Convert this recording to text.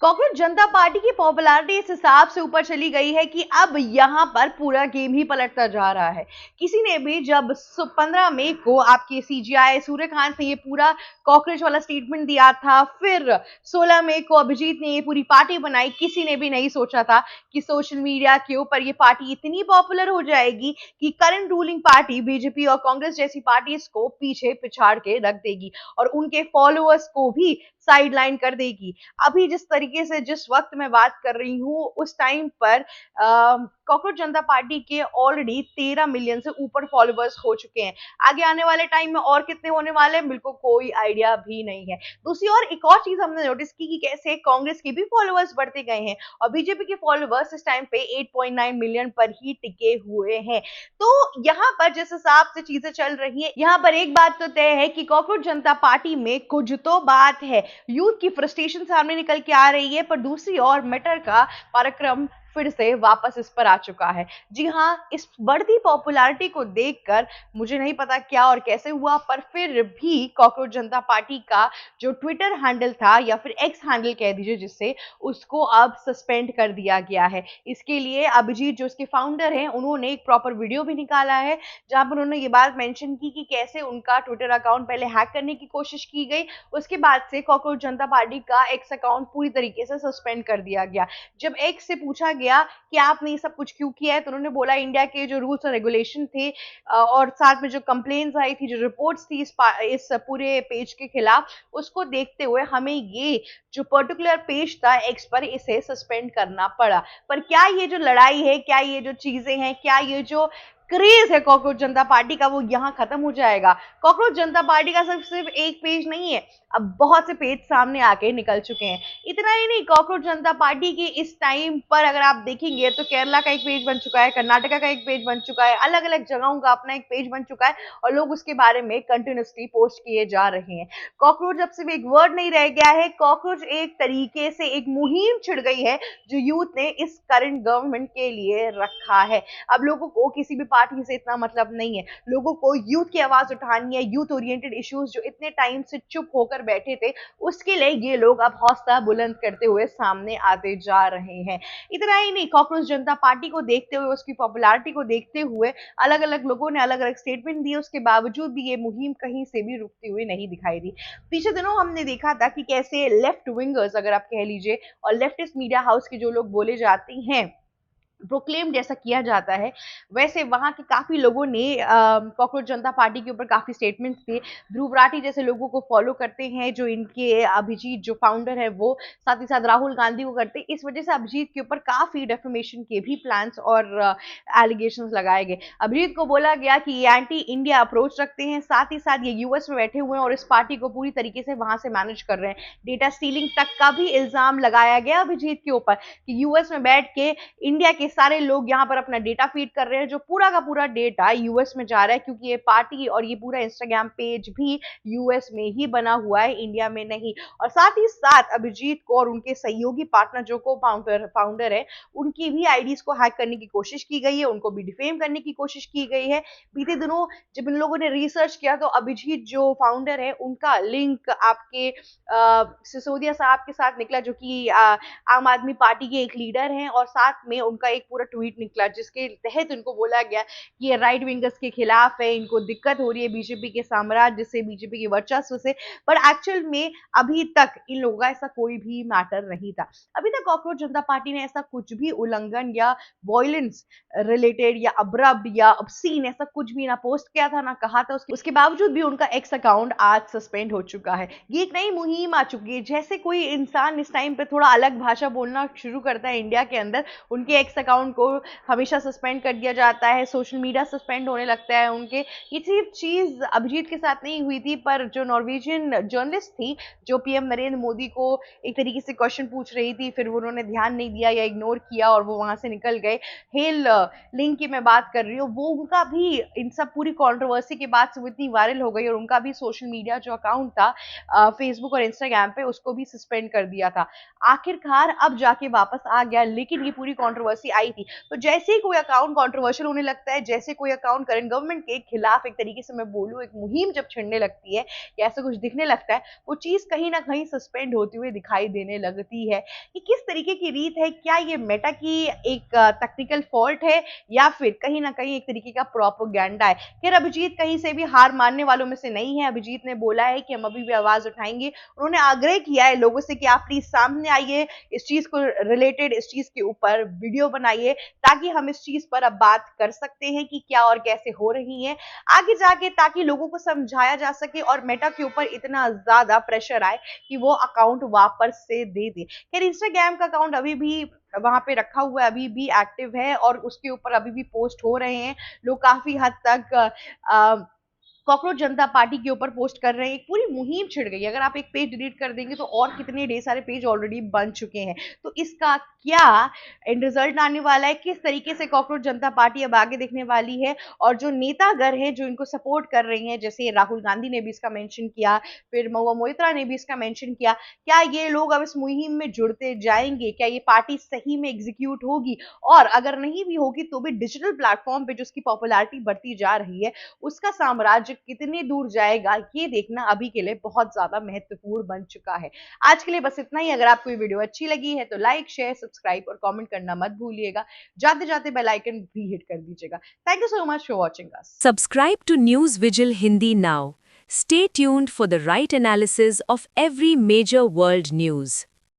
Cockroach जनता party की popularity इस हिसाब से ऊपर चली गई है कि अब यहाँ पर पूरा गेम ही पलटता जा रहा है। किसी ने भी जब 15 मई को आपके सीजीआई सूर्यकांत ने ये पूरा कॉकरोच वाला स्टेटमेंट दिया था, फिर 16 मई को अभिजीत ने ये पूरी पार्टी बनाई, किसी ने भी नहीं सोचा था कि सोशल मीडिया के ऊपर ये पार्टी इतनी पॉपुलर हो जाएगी कि करंट रूलिंग पार्टी बीजेपी और कांग्रेस जैसी पार्टीज को पीछे पिछाड़ के रख देगी और उनके फॉलोअर्स को भी साइडलाइन कर देगी। अभी जिस तरीके से जिस वक्त मैं बात कर रही हूँ उस टाइम पर कॉकरोच जनता पार्टी के ऑलरेडी 13 मिलियन से ऊपर फॉलोअर्स हो चुके हैं। आगे आने वाले टाइम में और कितने होने वाले हैं बिल्कुल कोई आइडिया भी नहीं है। दूसरी ओर एक और चीज हमने नोटिस की कि कैसे कांग्रेस के भी फॉलोअर्स बढ़ते गए हैं और बीजेपी के फॉलोअर्स इस टाइम पे 8.9 मिलियन पर ही टिके हुए हैं। तो यहाँ पर जिस हिसाब से चीजें चल रही है, यहाँ पर एक बात तो तय है कि कॉकरोच जनता पार्टी में कुछ तो बात है। यूथ की फ्रस्ट्रेशन सामने निकल के आ रही है, पर दूसरी ओर मेटर का पराक्रम फिर से वापस इस पर आ चुका है। जी हाँ, इस बढ़ती पॉपुलैरिटी को देखकर मुझे नहीं पता क्या और कैसे हुआ, पर फिर भी कॉकरोच जनता पार्टी का जो ट्विटर हैंडल था या फिर एक्स हैंडल कह दीजिए जिससे, उसको अब सस्पेंड कर दिया गया है। इसके लिए अभिजीत जो उसके फाउंडर हैं उन्होंने एक प्रॉपर वीडियो भी निकाला है जहां पर उन्होंने ये बात मेंशन की कि कैसे उनका ट्विटर अकाउंट पहले हैक करने की कोशिश की गई, उसके बाद से कॉकरोच जनता पार्टी का एक्स अकाउंट पूरी तरीके से सस्पेंड कर दिया गया। जब एक्स से पूछा गया कि आपने ये सब कुछ क्यों किया है, तो उन्होंने बोला इंडिया के जो रूल्स और रेगुलेशन थे और साथ में जो कंप्लेंट्स आई थी, जो रिपोर्ट्स थी इस पूरे पेज के खिलाफ, उसको देखते हुए हमें ये जो पर्टिकुलर पेज था एक्स पर इसे सस्पेंड करना पड़ा। पर क्या ये जो लड़ाई है, क्या ये जो चीजें हैं, क्या ये जो क्रेज है कॉकरोच जनता पार्टी का वो यहाँ खत्म हो जाएगा? कॉकरोच जनता पार्टी का सिर्फ एक पेज नहीं है, अब बहुत से पेज सामने आके निकल चुके हैं। इतना ही नहीं, कॉकरोच जनता पार्टी के इस टाइम पर अगर आप देखेंगे तो केरला का एक पेज बन चुका है, कर्नाटका का एक पेज बन चुका है, अलग अलग जगहों का अपना एक पेज बन चुका है और लोग उसके बारे में कंटिन्यूसली पोस्ट किए जा रहे हैं। कॉकरोच अब सिर्फ एक वर्ड नहीं रह गया है, कॉकरोच एक तरीके से एक मुहिम छिड़ गई है जो यूथ ने इस करंट गवर्नमेंट के लिए रखा है। अब लोगों को किसी भी पार्टी से इतना मतलब नहीं है, लोगों को यूथ की आवाज उठानी है। यूथ ओरिएंटेड इश्यूज जो इतने टाइम से चुप होकर बैठे थे, उसके लिए ये लोग अब हौसला बुलंद करते हुए सामने आते जा रहे हैं। इतना ही नहीं, कॉकरोच जनता पार्टी को देखते हुए, उसकी पॉपुलैरिटी को देखते हुए अलग अलग लोगों ने अलग अलग स्टेटमेंट दिए, उसके बावजूद भी ये मुहिम कहीं से भी रुकती हुई नहीं दिखाई दी। पिछले दिनों हमने देखा था कि कैसे लेफ्ट विंगर्स अगर आप कह लीजिए और लेफ्टिस्ट मीडिया हाउस के जो लोग बोले जाते हैं, प्रोक्लेम जैसा किया जाता है, वैसे वहाँ के काफ़ी लोगों ने कॉकरोच जनता पार्टी के ऊपर काफ़ी स्टेटमेंट्स दिए। ध्रुव राठी जैसे लोगों को फॉलो करते हैं, जो इनके अभिजीत जो फाउंडर है वो, साथ ही साथ राहुल गांधी को करते हैं। इस वजह से अभिजीत के ऊपर काफ़ी डेफेमेशन के भी प्लान्स और एलिगेशंस लगाए गए। अभिजीत को बोला गया कि ये एंटी इंडिया अप्रोच रखते हैं, साथ ही साथ ये यूएस में बैठे हुए हैं और इस पार्टी को पूरी तरीके से वहाँ से मैनेज कर रहे हैं। डेटा स्टीलिंग तक का भी इल्ज़ाम लगाया गया अभिजीत के ऊपर कि यूएस में बैठ के इंडिया के सारे लोग यहाँ पर अपना डेटा फीड कर रहे हैं, जो पूरा का पूरा डेटा यूएस में जा रहा है, क्योंकि ये पार्टी और ये पूरा इंस्टाग्राम पेज भी यूएस में ही बना हुआ है, इंडिया में नहीं। और साथ ही साथ अभिजीत को और उनके सहयोगी पार्टनर जो को फाउंडर है, उनकी भी आईडीज को हैक करने की कोशिश की गई है, उनको भी डिफेम करने की कोशिश की गई है। बीते दिनों जब इन लोगों ने रिसर्च किया तो अभिजीत जो फाउंडर है उनका लिंक आपके सिसोदिया साहब के साथ निकला, जो कि आम आदमी पार्टी के एक लीडर हैं, और साथ में उनका एक पूरा ट्वीट निकला जिसके तहत उनको बोला गया कि ये राइट विंगर्स के खिलाफ है, इनको दिक्कत हो रही है बीजेपी के साम्राज्य से, बीजेपी के वर्चस्व से। पर एक्चुअल में अभी तक इन लोगों का ऐसा कोई भी मैटर नहीं था। अभी तक कॉकरोच जनता पार्टी ने ऐसा कुछ भी उल्लंघन या वॉयलेंस रिलेटेड या अब्रप्ट या ऑब्सीन ऐसा कुछ भी ना पोस्ट किया था, ना कहा था। उसके बावजूद भी उनका एक्स अकाउंट आज सस्पेंड हो चुका है। ये एक नई मुहिम आ चुकी है। जैसे कोई इंसान इस टाइम पे थोड़ा अलग भाषा बोलना शुरू करता है इंडिया के अंदर, उनके एक्स अकाउंट को हमेशा सस्पेंड कर दिया जाता है, सोशल मीडिया सस्पेंड होने लगता है उनके। ये सिर्फ चीज अभिजीत के साथ नहीं हुई थी, पर जो नॉर्वेजियन जर्नलिस्ट थी जो पीएम नरेंद्र मोदी को एक तरीके से क्वेश्चन पूछ रही थी, फिर उन्होंने ध्यान नहीं दिया या इग्नोर किया और वो वहां से निकल गए। हेल लिंक की मैं बात कर रही हूँ, वो उनका भी इन सब पूरी कंट्रोवर्सी के बाद से वो इतनी वायरल हो गई और उनका भी सोशल मीडिया जो अकाउंट था फेसबुक और इंस्टाग्राम पे, उसको भी सस्पेंड कर दिया था। आखिरकार अब जाके वापस आ गया, लेकिन ये पूरी कंट्रोवर्सी आई थी। तो जैसे ही कोई अकाउंट कंट्रोवर्शियल होने लगता है, जैसे कोई अकाउंट करंट गवर्नमेंट के खिलाफ एक तरीके से मैं बोलूँ एक मुहिम जब छिड़ने लगती है या ऐसा कुछ दिखने लगता है, वो चीज़ कहीं न कहीं सस्पेंड होती हुई दिखाई देने लगती है। ये किस तरीके की रीत है? क्या ये मेटा की एक टेक्निकल फॉल्ट है या फिर कहीं न कहीं एक तरीके का प्रोपेगेंडा है? खैर अभिजीत कहीं से भी हार मानने वालों में से नहीं है। अभिजीत ने बोला है कि हम अभी भी आवाज़ उठाएँगे। उन्होंने आग्रह किया है लोगों से कि आप प्लीज़ सामने आइए, इस चीज़ को रिलेटेड इस चीज़ के ऊपर वीडियो बनाइए ताकि हम इस चीज़ पर अब बात कर सकते हैं कि क्या और कैसे हो रही है आगे जाके, ताकि लोगों को समझाया जा सके और मेटा के ऊपर इतना ज़्यादा प्रेशर आए कि वो अकाउंट वापस से दे दे। खैर इंस्टाग्राम का अकाउंट अभी भी वहाँ पे रखा हुआ है, अभी भी एक्टिव है और उसके ऊपर अभी भी पोस्ट हो रहे हैं। लोग काफ़ी हद तक कॉकरोच जनता पार्टी के ऊपर पोस्ट कर रहे हैं। एक पूरी मुहिम छिड़ गई है। अगर आप एक पेज डिलीट कर देंगे तो और कितने ढेर सारे पेज ऑलरेडी बन चुके हैं। तो इसका क्या एंड रिजल्ट आने वाला है? किस तरीके से कॉकरोच जनता पार्टी अब आगे दिखने वाली है? और जो नेतागण हैं जो इनको सपोर्ट कर रहे हैं, जैसे राहुल गांधी ने भी इसका मेंशन किया, फिर महुआ मोइत्रा ने भी इसका मेंशन किया। क्या ये लोग अब इस मुहिम में जुड़ते जाएंगे? क्या ये पार्टी सही में एग्जीक्यूट होगी? और अगर नहीं भी होगी तो भी डिजिटल प्लेटफॉर्म पे जो उसकी पॉपुलैरिटी बढ़ती जा रही है, उसका साम्राज्य कितने दूर जाएगा ये देखना अभी के लिए बहुत ज्यादा महत्वपूर्ण बन चुका है। आज के लिए बस इतना ही। अगर आपको ये वीडियो अच्छी लगी है तो लाइक, शेयर, सब्सक्राइब और कमेंट करना मत भूलिएगा। जाते जाते बेल आइकन भी हिट कर दीजिएगा। Thank you so much for watching us. Subscribe to News Vigil Hindi now. Stay tuned for the right analysis of every major world news.